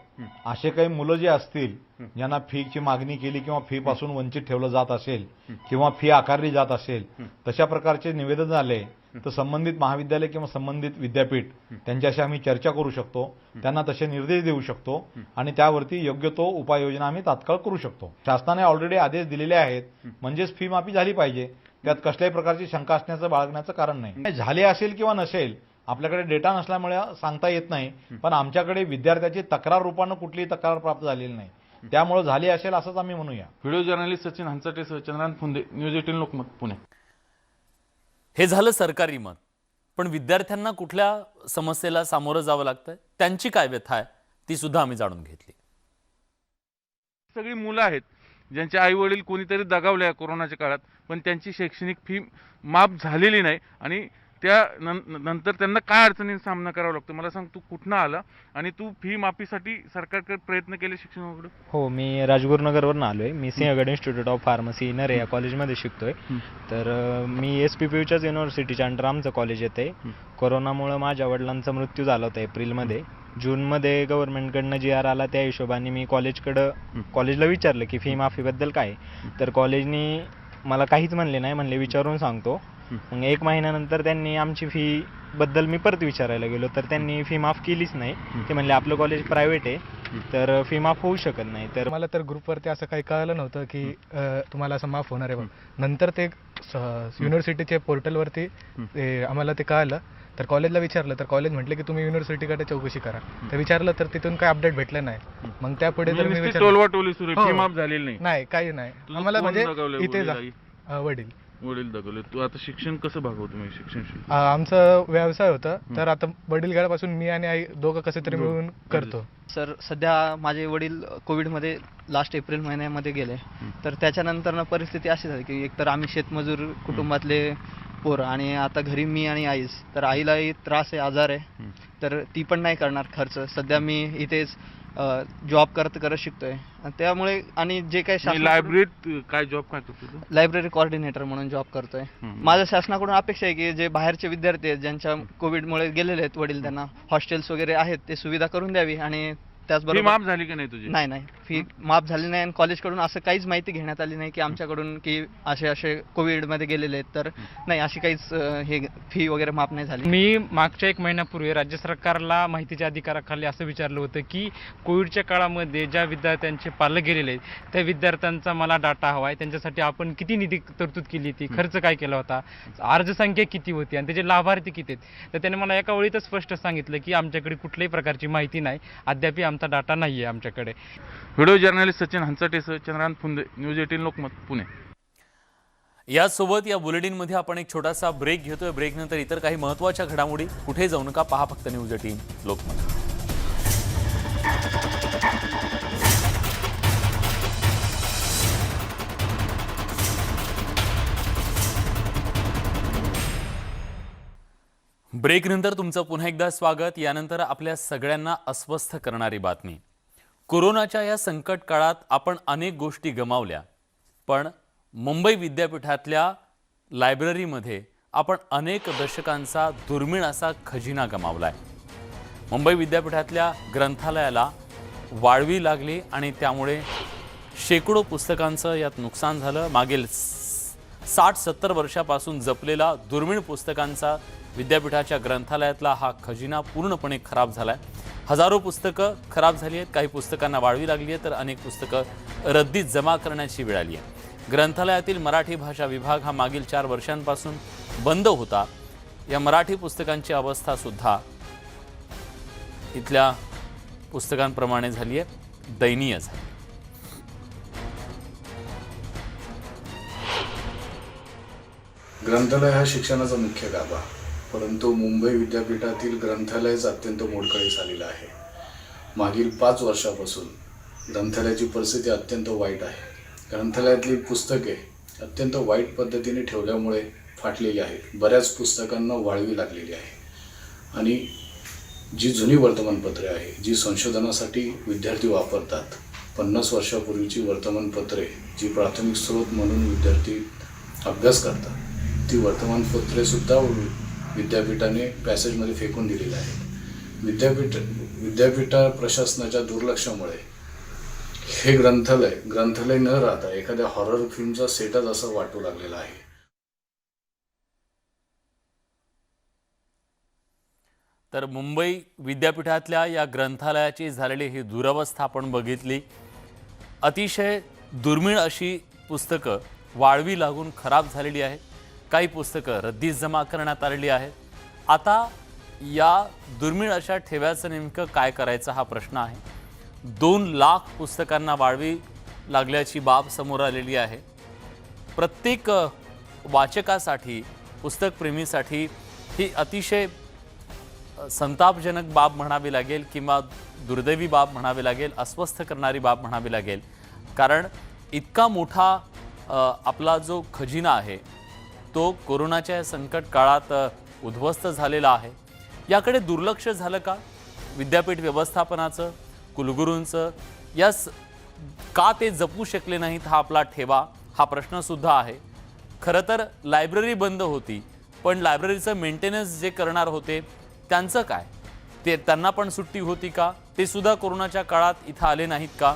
असे काही मुलं जे असतील ज्यांना फीची मागणी केली किंवा फी पासून वंचित ठेवलं जात असेल किंवा फी आकारली जात असेल, तशा प्रकारचे निवेदन झाले तर संबंधित महाविद्यालय किंवा संबंधित विद्यापीठ त्यांच्याशी आम्ही चर्चा करू शकतो, त्यांना तसे निर्देश देऊ शकतो आणि त्यावरती योग्य तो उपाययोजना आम्ही तात्काळ करू शकतो. शासनाने ऑलरेडी आदेश दिलेले आहेत, म्हणजेच फी माफी झाली पाहिजे, त्यात कसल्याही प्रकारची शंका असण्याचं बाळगण्याचं कारण नाही. झाले असेल किंवा नसेल आपल्याकडे डेटा नसल्यामुळे सांगता येत नाही, पण आमच्याकडे विद्यार्थ्याची तक्रार रूपानं कुठलीही तक्रार प्राप्त झालेली नाही, त्यामुळे झाली असेल असंच आम्ही म्हणूया. व्हिडिओ जर्नलिस्ट सचिन हंचटेसह चंद्रांत फुंदे, न्यूज 18 लोकमत, पुणे. हे झालं सरकारी मत, पण विद्यार्थ्यांना कुठल्या समस्येला सामोरं जावं लागतंय, त्यांची काय व्यथा आहे ती सुद्धा आम्ही जाणून घेतली. सगळी मुलं आहेत ज्यांचे आई वडील कोणीतरी दगावले कोरोनाच्या काळात, पण त्यांची शैक्षणिक फी माफ झालेली नाही आणि त्या नंतर त्यांना काय अडचणींचा सामना करावा लागतो. मला सांग, तू कुठनं आला आणि तू फी माफीसाठी सरकारकडे प्रयत्न केले शिक्षण विभागाकडे? हो, मी राजगुरुनगरवरून आलोय. मी सिंहगड इन्स्टिट्यूट ऑफ फार्मसी नरे या कॉलेजमध्ये शिकतोय. तर मी SPPUच्याच युनिव्हर्सिटीच्या अंडर आमचं कॉलेज येते. कोरोनामुळे माझ्या वडिलांचा मृत्यू झाला होता एप्रिलमध्ये. जूनमध्ये गव्हर्नमेंटकडनं GR आला, त्या हिशोबाने मी कॉलेजला विचारलं की फी माफीबद्दल काय, तर कॉलेजनी मला काहीच म्हणले नाही, म्हणले विचारून सांगतो. मग 1 महिन्यानंतर त्यांनी आमची फी बद्दल मी परत विचारायला गेलो तर त्यांनी फी माफ केलीच नाही. ते म्हणले आपलं कॉलेज प्रायव्हेट आहे तर फी माफ होऊ शकत नाही. तर मला तर ग्रुपवरती असं काही कळलं नव्हतं की तुम्हाला असं माफ होणार आहे. नंतर ते युनिव्हर्सिटीच्या पोर्टलवरती आम्हाला ते कळलं, तर कॉलेजला विचारलं तर कॉलेज म्हटलं की तुम्ही युनिव्हर्सिटीकडे चौकशी करा. तर विचारलं तर तिथून काही अपडेट भेटलं नाही. मग त्यापुढे तर मी टोलवाटोली सुरू, फी माफ झालेली नाही? नाही, काही नाही आम्हाला. म्हणजे इथे वडील वडील दगावले. तू आता शिक्षण कसं भागवतो मग शिक्षण शुल्क? आमचा व्यवसाय होता, तर आता वडीलगाड्यापासून मी आणि आई दोघं कसे तरी मिळून करतो. सर सध्या माझे वडील कोविडमध्ये लास्ट एप्रिल महिन्यामध्ये गेले, तर त्याच्यानंतर परिस्थिती अशी झाली की एकतर आम्ही शेतमजूर कुटुंबातले पोर आणि आता घरी मी आणि आईच, तर आईलाही त्रास आहे, आजार आहे, तर ती पण नाही करणार खर्च. सध्या मी इथेच जॉब करत शिकतोय, त्यामुळे आणि जे काही लायब्ररीत काय जॉब काय करतो तू? लायब्ररी कोऑर्डिनेटर म्हणून जॉब करतोय. माझ्या शासनाकडून अपेक्षा आहे की जे बाहेरचे विद्यार्थी आहेत ज्यांच्या कोविडमुळे गेलेले आहेत वडील, त्यांना हॉस्टेल्स वगैरे आहेत ते सुविधा करून द्यावी. आणि फी त्याचबरोबर माफ झाली की नाही तुझी? नाही फी माफ झाली नाही, आणि कॉलेजकडून असं काहीच माहिती घेण्यात आली नाही की आमच्याकडून की असे कोविडमध्ये गेलेले आहेत, तर नाही अशी काहीच हे फी वगैरे माफ नाही झाली. मी मागच्या 1 महिन्यापूर्वी राज्य सरकारला माहितीच्या अधिकाराखाली असं विचारलं होतं की कोविडच्या काळामध्ये ज्या विद्यार्थ्यांचे पालक गेलेले आहेत त्या विद्यार्थ्यांचा मला डाटा हवा आहे, त्यांच्यासाठी आपण किती निधी तरतूद केली होती, खर्च काय केला होता, अर्जसंख्या किती होती आणि त्याचे लाभार्थी किती आहेत. तर त्याने मला एका वेळीतच स्पष्ट सांगितलं की आमच्याकडे कुठल्याही प्रकारची माहिती नाही, अद्याप आमचा डाटा नाही आहे आमच्याकडे. व्हिडिओ जर्नलिस्ट सचिन हंचटेसह चंद्रकांत फुंदे, न्यूज 18 लोकमत, पुणे. यासोबत या बुलेटिनमध्ये आपण एक छोटासा ब्रेक घेतोय. ब्रेकनंतर इतर काही महत्त्वाच्या घडामोडी. कुठे जाऊ नका, पहा फक्त न्यूज 18 लोकमत. ब्रेकनंतर तुमचं पुन्हा एकदा स्वागत. यानंतर आपल्या सगळ्यांना अस्वस्थ करणारी बातमी. कोरोनाच्या या संकट काळात आपण अनेक गोष्टी गमावल्या, पण मुंबई विद्यापीठातल्या लायब्ररीमध्ये आपण अनेक दशकांचा दुर्मिळ असा खजिना गमावलाय. मुंबई विद्यापीठातल्या ग्रंथालयाला वाळवी लागली आणि त्यामुळे शेकडो पुस्तकांचं यात नुकसान झालं. मागील 60-70 वर्षापासून जपलेला दुर्मिळ पुस्तकांचा विद्यापीठाच्या ग्रंथालयातला हा खजिना पूर्णपणे खराब झालाय. हजारो पुस्तकं खराब झाली आहेत, काही पुस्तकांना वाळवी लागली आहे, तर अनेक पुस्तकं रद्दीत जमा करण्याची वेळ आली आहे. ग्रंथालयातील मराठी भाषा विभाग हा मागील 4 वर्षांपासून बंद होता. या मराठी पुस्तकांची अवस्था सुद्धा इथल्या पुस्तकांप्रमाणे झाली आहे, दयनीय झाली. ग्रंथालय हा शिक्षणाचा मुख्य गाभा, परंतु मुंबई विद्यापीठातील ग्रंथालयच अत्यंत मोडकळीस आलेलं आहे. मागील 5 वर्षापासून ग्रंथालयाची परिस्थिती अत्यंत वाईट आहे. ग्रंथालयातली पुस्तके अत्यंत वाईट पद्धतीने ठेवल्यामुळे फाटलेली आहेत. बऱ्याच पुस्तकांना वाळवी लागलेली आहे आणि जी जुनी वर्तमानपत्रे आहे, जी संशोधनासाठी विद्यार्थी वापरतात, 50 वर्षापूर्वीची वर्तमानपत्रे जी प्राथमिक स्रोत म्हणून विद्यार्थी अभ्यास करतात, ती वर्तमानपत्रेसुद्धा विद्यापीठाने पॅसेजमध्ये फेकून दिलेली आहेत. विद्यापीठ प्रशासनाच्या दुर्लक्षामुळे हे ग्रंथालय न राहता एखाद्या हॉरर फिल्मचा सेटच असं वाटू लागलेला आहे. तर मुंबई विद्यापीठातल्या या ग्रंथालयाची झालेली ही दुरवस्था आपण बघितली. अतिशय दुर्मिळ अशी पुस्तकं वाळवी लागून खराब झालेली आहेत. काही पुस्तकं रद्दीत जमा करण्यात आलेली आहेत. आता या दुर्मिळ अशा ठेव्याचं नेमकं काय करायचं हा प्रश्न आहे. 2 लाख पुस्तकांना वाळवी लागल्याची बाब समोर आलेली आहे. प्रत्येक वाचकासाठी, पुस्तकप्रेमीसाठी ही अतिशय संतापजनक बाब म्हणावी लागेल किंवा दुर्दैवी बाब म्हणावी लागेल, अस्वस्थ करणारी बाब म्हणावी लागेल. कारण इतका मोठा आपला जो खजिना आहे तो कोरोनाच्या संकट काळात उद्ध्वस्त झालेला आहे. याकडे दुर्लक्ष झालं का विद्यापीठ व्यवस्थापनाचं, कुलगुरूंचं? का ते जपू शकले नाहीत हा आपला ठेवा, हा प्रश्नसुद्धा आहे. खरं तर लायब्ररी बंद होती, पण लायब्ररीचं मेंटेनन्स जे करणार होते त्यांचं काय? त्यांना पण सुट्टी होती का? ते सुद्धा कोरोनाच्या काळात इथं आले नाहीत का?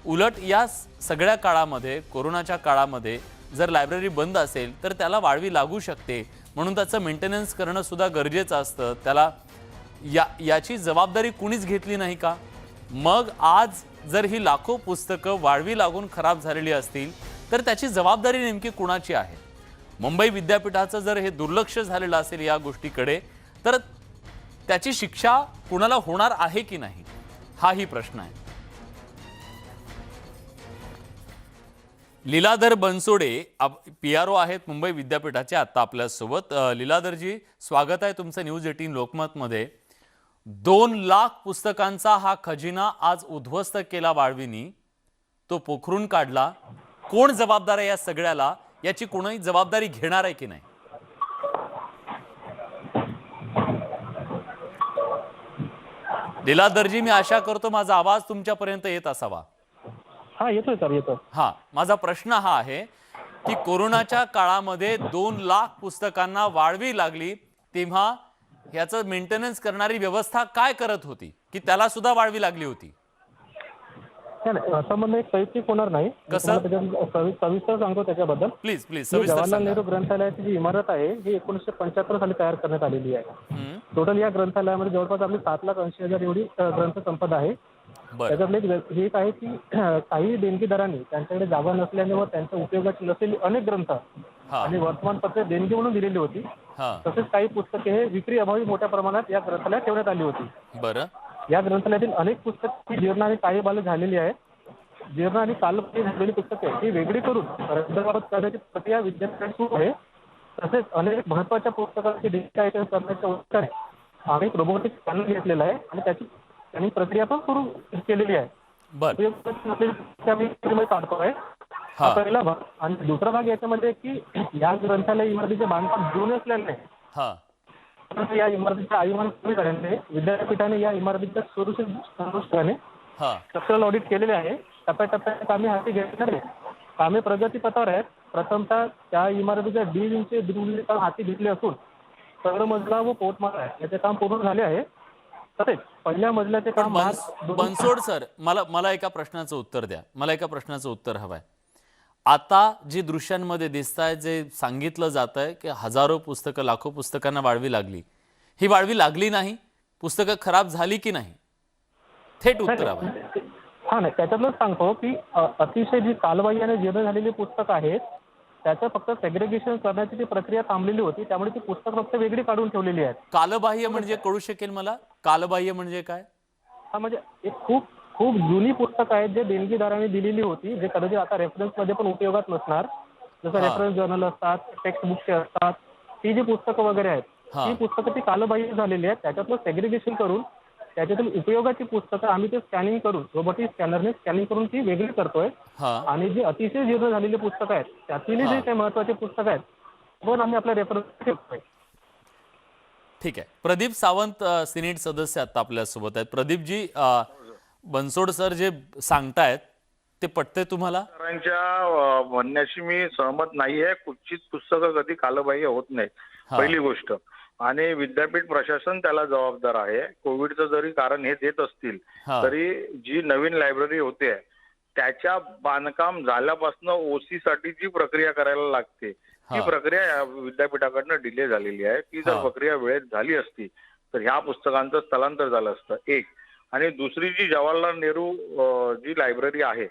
उलट या सगळ्या काळामध्ये, कोरोनाच्या काळामध्ये जर लायब्ररी बंद असेल तर त्याला वाळवी लागू शकते, म्हणून त्याचं मेंटेनन्स करणं सुद्धा गरजेचं असतं. त्याला याची जबाबदारी कुणीच घेतली नाही का? मग आज जर ही लाखो पुस्तकं वाळवी लागून खराब झालेली असतील तर त्याची जबाबदारी नेमकी कुणाची आहे? मुंबई विद्यापीठाचं जर हे दुर्लक्ष झालेलं असेल या गोष्टीकडे, तर त्याची शिक्षा कुणाला होणार आहे की नाही, हाही प्रश्न आहे. लीलाधर बनसोडे PRO आहेत मुंबई विद्यापीठाचे, आता आपल्यासोबत. लीलाधरजी, स्वागत आहे तुमचं न्यूज 18 लोकमतमध्ये. 2 लाख पुस्तकांचा हा खजिना आज उद्ध्वस्त केला वाळवीनी, तो पोखरून काढला. कोण जबाबदार आहे या सगळ्याला? याची कोणी जबाबदारी घेणार आहे की नाही? लीलाधरजी, मी आशा करतो माझा आवाज तुमच्यापर्यंत येत असावा. हा, येतोय सर, येतो. हा, माझा प्रश्न हा आहे की कोरोनाच्या काळामध्ये 2 लाख पुस्तकांना वाळवी लागली, तेव्हा याचं मेंटेनन्स करणारी व्यवस्था काय करत होती की त्याला सुद्धा वाळवी लागली होती? असं म्हणणं एक साहित्यिक होणार नाही. कसं? सविस्तर सांगतो त्याच्याबद्दल. प्लीज ही सविस्तर जवाहरलाल सांगा. नेहरू ग्रंथालयाची जी इमारत आहे ही 1975 साली तयार करण्यात आलेली आहे. टोटल या ग्रंथालयामध्ये जवळपास आपली 7,80,000 एवढी ग्रंथ संपदा आहे. त्याच्यातले हे एक आहे की काही देणगीदारांनी त्यांच्याकडे जागा नसल्याने व त्यांच्या उपयोगाची नसलेली अनेक ग्रंथ आणि वर्तमानपत्रे देणगी म्हणून दिलेली होती. तसेच काही पुस्तके हे विक्री अभावी मोठ्या प्रमाणात या ग्रंथालयात ठेवण्यात आली होती. बरं. या ग्रंथालयातील अनेक पुस्तके जीर्ण आणि काळीबाल झालेली आहेत. जीर्ण आणि कालबाह्य झालेली पुस्तके ही वेगळी करून रद्दबाबत करण्याची प्रक्रिया विद्यापीठात सुरू आहे. तसेच अनेक महत्वाच्या पुस्तकांची डिजिटायझेशन करण्याच्या उत्तरे आम्ही रोबोटिक स्कॅनर घेतलेला आहे आणि त्याची स्कॅनिंग प्रक्रिया पण सुरू केलेली आहे. आम्ही काढतोय हा पहिला भाग. आणि दुसरा भाग याच्यामध्ये की या ग्रंथालय इमारतीचे बांधकाम जुने असल्याने या इमारतीच्या आयुमान कमी करण्याने विद्यापीठाने या इमारतीच्या सुरक्षित स्ट्रक्चरल ऑडिट केलेले आहे. टप्प्याटप्प्याने कामे हाती घेतणार आहे. कामे प्रगतीपथावर आहेत. प्रथमतः त्या इमारतीच्या डी-विंगचे काम हाती घेतले असून सगळं मजला व पोटमाळा याचे काम पूर्ण झाले आहे. तसेच पहिल्या मजल्याचे काम बनसोड सर, मला एका प्रश्नाचं उत्तर द्या. मला एका प्रश्नाचं उत्तर हवंय. आता जी दृश्यांमध्ये दिसत आहे, जे सांगितलं जात आहे की हजारो पुस्तकं, लाखो पुस्तकांना वाळवी लागली, ही वाळवी लागली नाही? पुस्तकं खराब झाली की नाही? थेट उत्तर हवं. हा, नाही, त्याच्यातलंच सांगतो की अतिशय जी कालबाह्याने जीर्ण झालेली पुस्तकं आहेत त्याचं फक्त सेग्रिगेशन करण्याची ती प्रक्रिया थांबलेली होती. त्यामुळे ती पुस्तक फक्त वेगळी काढून ठेवलेली आहेत. कालबाह्य म्हणजे कळू शकेल मला? कालबाह्य म्हणजे काय? हा, म्हणजे एक खूप खूप जुनी पुस्तकं आहेत जे देणगीदारांनी दिलेली होती, जे कदाचित आता रेफरन्स मध्ये पण उपयोगात नसणार. जसं रेफरन्स जर्नल असतात, टेक्स्ट बुकचे असतात, ती जी पुस्तकं वगैरे आहेत ती पुस्तकं ती कालबाह्य झालेली आहेत. त्याच्यातलं सेग्रिगेशन करून त्याच्यातील उपयोगाची पुस्तकं आम्ही ते स्कॅनिंग करून रोबोटिक स्कॅनरने स्कॅनिंग करून ती वेगळी करतोय. आणि जी अतिशय जीर्ण झालेली पुस्तकं आहेत त्यातील जे काही महत्वाचे पुस्तकं आहेत पण आम्ही आपल्या रेफरन्स ठेवतोय. ठीक आहे. प्रदीप सावंत सिनेट सदस्य आता आपल्यासोबत आहेत. प्रदीपजी, बनसोड सर जे सांगतायत ते पटते तुम्हाला? सरांच्या म्हणण्याशी मी सहमत नाहीये. कुठचीच पुस्तकं कधी कालबाह्य होत नाहीत, पहिली गोष्ट. आणि विद्यापीठ प्रशासन त्याला जबाबदार आहे. कोविडचं जरी कारण हे देत असतील तरी जी नवीन लायब्ररी होते त्याच्या बांधकाम झाल्यापासून ओसी साठी जी प्रक्रिया करायला लागते ती प्रक्रिया विद्यापीठाकडनं डिले झालेली आहे. ती जर प्रक्रिया वेळेत झाली असती तर ह्या पुस्तकांचं स्थलांतर झालं असतं, एक. आणि दुसरी जी जवाहरलाल नेहरू जी लायब्ररी आहे,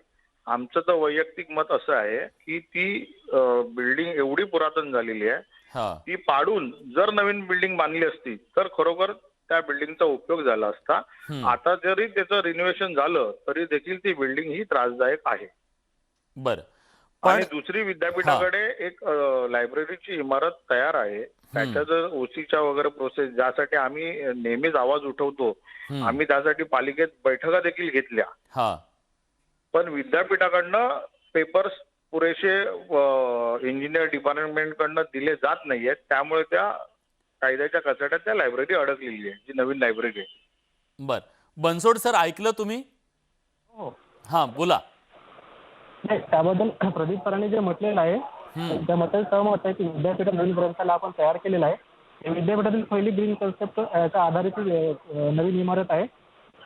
आमचं तर वैयक्तिक मत असं आहे की ती बिल्डिंग एवढी पुरातन झालेली आहे, ती पाडून जर नवीन बिल्डिंग बांधली असती तर खरोखर त्या बिल्डिंगचा उपयोग झाला असता. आता जरी त्याचं रिनोव्हेशन झालं तरी देखील ती बिल्डिंग ही त्रासदायक आहे. बरं. आणि दुसरी विद्यापीठाकडे एक लायब्ररीची इमारत तयार आहे. त्याच्या जर ओसीच्या वगैरे प्रोसेस ज्यासाठी आम्ही नेहमीच आवाज उठवतो, आम्ही त्यासाठी पालिकेत बैठका देखील घेतल्या. पण विद्यापीठाकडनं पेपर्स पुरेसे इंजिनियर डिपार्टमेंट कडनं दिले जात नाहीयेत. त्यामुळे त्या कायद्याच्या कचाट्यात त्या लायब्ररी अडकलेली आहे, जी नवीन लायब्ररी आहे. बर. बनसोड सर, ऐकलं तुम्ही? हा, बोला. त्याबद्दल प्रदीप सरांनी जे म्हटलेलं आहे त्यामध्ये सहमत आहे की विद्यापीठात नवीन ग्रंथालय आपण तयार केलेला आहे. विद्यापीठातील पहिली ग्रीन कन्सेप्ट याच्या आधारित नवीन इमारत आहे.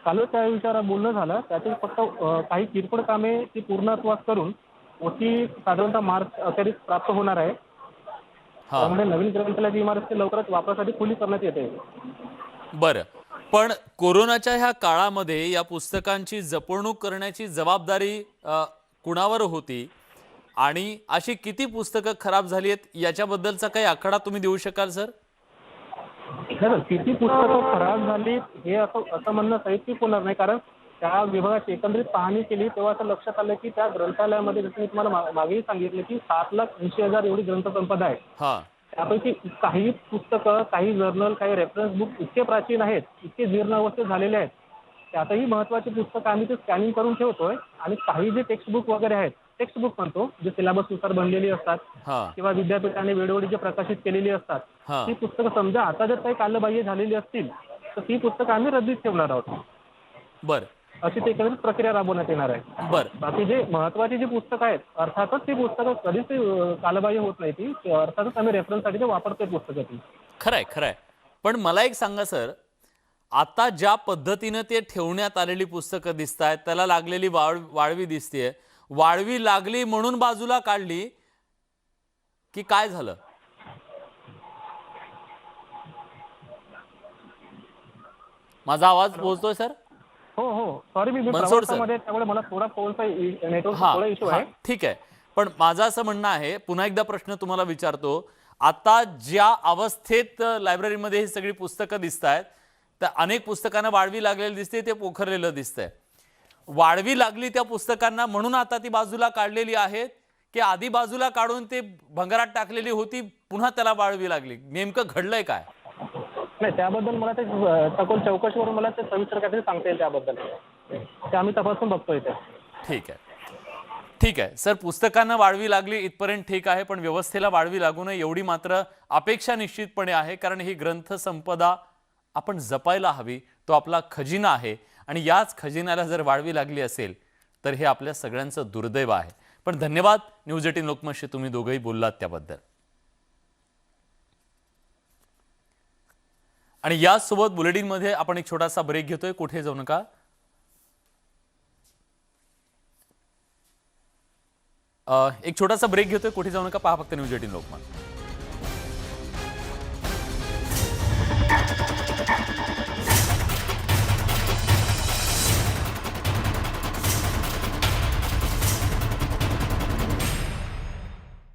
कालच त्या विचारात बोलणं झालं. त्यातील फक्त काही किरकोळ कामे ती पूर्णत्वास करून ओसी साधारणतः मार्च अखेरीस प्राप्त होणार आहे. त्यामुळे नवीन ग्रंथालयाची इमारत लवकरच वापरासाठी खुली करण्यात येते. बरं. पण कोरोनाच्या ह्या काळामध्ये या पुस्तकांची जपणूक करण्याची जबाबदारी कुणावर होती आणि अशी किती पुस्तकं खराब झाली आहेत याच्याबद्दलचा काही आकडा तुम्ही देऊ शकाल सर? किती पुस्तकं खराब झाली हे असं म्हणणं साहित्यिक होणार नाही, कारण त्या विभागाची एकंदरीत पाहणी केली तेव्हा असं लक्षात आलं की त्या ग्रंथालयामध्ये, जसं मी तुम्हाला मागेही सांगितलं की 7,80,000 एवढी ग्रंथसंपदा आहे. हा त्यापैकी काही पुस्तकं, काही जर्नल, काही रेफरन्स बुक इतके प्राचीन आहेत, इतके जीर्ण अवस्थेत झालेले आहेत, त्यातही महत्वाची पुस्तकं आम्ही ते स्कॅनिंग करून ठेवतोय. आणि काही जे टेक्स्ट बुक वगैरे आहेत, टेक्स्ट बुक म्हणतो, जे सिलेबसनुसार बनलेली असतात किंवा विद्यापीठाने वेळोवेळी जे प्रकाशित केलेली असतात, ती पुस्तकं समजा आता जर काही कालबाह्य झालेली असतील तर ती पुस्तकं आम्ही रद्दीत ठेवणार आहोत. बर, अशी ते एकंदरीत प्रक्रिया राबवण्यात येणार आहे. बर, बाकी जे महत्वाची जी पुस्तकं आहेत, अर्थातच ती पुस्तकं कधीच ते कालबाह्य होत नाही. ती अर्थातच आम्ही रेफरन्ससाठी ते वापरतोय पुस्तकं ती. खरंय खरंय. पण मला एक सांगा सर, आता ज्या पद्धतीनं ते ठेवण्यात आलेली पुस्तकं दिसत आहेत, त्याला लागलेली वाळवी दिसतेय, वाळवी लागली म्हणून बाजूला काढली की काय झालं? माझा आवाज पोहोचतोय सर? हो हो, सॉरी, मी मनसोड सर. प्रवासामध्ये त्यामुळे मला थोडा फोनचा नेटवर्क थोडा इश्यू आहे. ठीक आहे. पण माझं असं म्हणणं आहे, पुन्हा एकदा प्रश्न तुम्हाला विचारतो, आता ज्या अवस्थेत लायब्ररीमध्ये ही सगळी पुस्तकं दिसत आहेत, तर अनेक पुस्तकांना वाळवी लागलेली दिसते, ते पोखरलेलं दिसतंय. वाळवी लागली त्या पुस्तकांना म्हणून आता ती बाजूला काढलेली आहेत की आधी बाजूला काढून ते भंगारात टाकलेली होती, पुन्हा त्याला वाळवी लागली? नेमकं घडलंय काय? नाही, त्याबद्दल मला ते सखोल चौकशीवरून मला ते सविस्तर काहीतरी सांगता येईल त्याबद्दल. ते आम्ही तपासून बघतोय ते. ठीक आहे, ठीक आहे सर. पुस्तकांना वाळवी लागली इथपर्यंत ठीक आहे, पण व्यवस्थेला वाळवी लागू नये एवढी मात्र अपेक्षा निश्चितपणे आहे. कारण ही ग्रंथसंपदा आपण जपायला हवी, तो आपला खजिना आहे. आणि याच खजिन्याला जर वाळवी लागली असेल तर हे आपल्या सगळ्यांचं दुर्दैव आहे. पण धन्यवाद न्यूज 18 लोकमतशी तुम्ही दोघंही बोललात त्याबद्दल. आणि याचसोबत बुलेटिनमध्ये आपण एक छोटासा ब्रेक घेतोय. कुठे जाऊ नका. एक छोटासा ब्रेक घेतोय, कुठे जाऊ नका, पहा फक्त न्यूज 18 लोकमत.